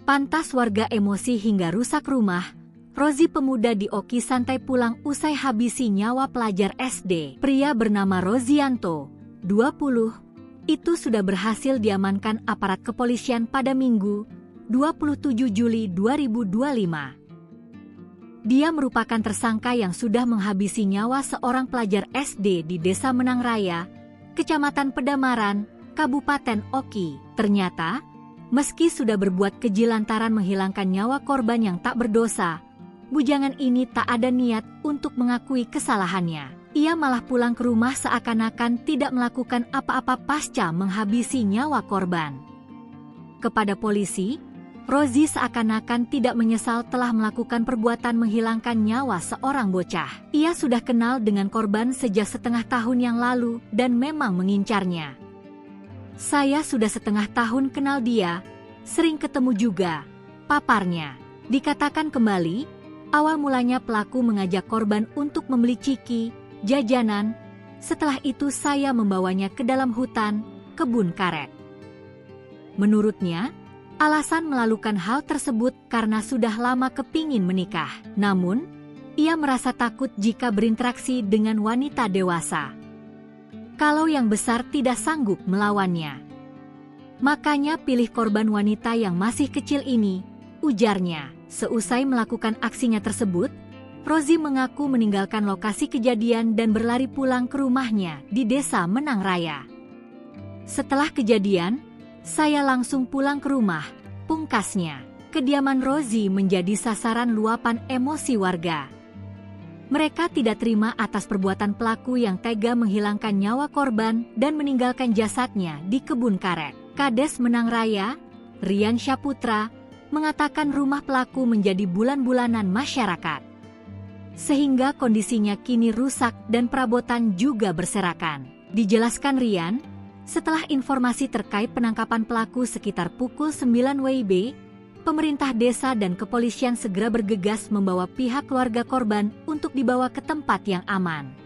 Pantas warga emosi hingga rusak rumah. Rozi pemuda di Oki santai pulang usai habisi nyawa pelajar SD. Pria bernama Rozianto, 20, itu sudah berhasil diamankan aparat kepolisian pada Minggu, 27 Juli 2025. Dia merupakan tersangka yang sudah menghabisi nyawa seorang pelajar SD di Desa Menang Raya, Kecamatan Pedamaran, Kabupaten Oki. Ternyata, meski sudah berbuat keji lantaran menghilangkan nyawa korban yang tak berdosa, bujangan ini tak ada niat untuk mengakui kesalahannya. Ia malah pulang ke rumah seakan-akan tidak melakukan apa-apa pasca menghabisi nyawa korban. Kepada polisi, Rozi seakan-akan tidak menyesal telah melakukan perbuatan menghilangkan nyawa seorang bocah. Ia sudah kenal dengan korban sejak setengah tahun yang lalu dan memang mengincarnya. Saya sudah setengah tahun kenal dia, sering ketemu juga, paparnya. Dikatakan kembali, awal mulanya pelaku mengajak korban untuk membeli ciki, jajanan. Setelah itu saya membawanya ke dalam hutan, kebun karet. Menurutnya, alasan melakukan hal tersebut karena sudah lama kepingin menikah. Namun, ia merasa takut jika berinteraksi dengan wanita dewasa. Kalau yang besar tidak sanggup melawannya. Makanya pilih korban wanita yang masih kecil ini, ujarnya. Seusai melakukan aksinya tersebut, Rozi mengaku meninggalkan lokasi kejadian dan berlari pulang ke rumahnya di Desa Menang Raya. Setelah kejadian, saya langsung pulang ke rumah, pungkasnya. Kediaman Rozi menjadi sasaran luapan emosi warga. Mereka tidak terima atas perbuatan pelaku yang tega menghilangkan nyawa korban dan meninggalkan jasadnya di kebun karet. Kades Menang Raya, Rian Syaputra, mengatakan rumah pelaku menjadi bulan-bulanan masyarakat. Sehingga kondisinya kini rusak dan perabotan juga berserakan. Dijelaskan Rian, setelah informasi terkait penangkapan pelaku sekitar pukul 9 WIB, pemerintah desa dan kepolisian segera bergegas membawa pihak keluarga korban untuk dibawa ke tempat yang aman.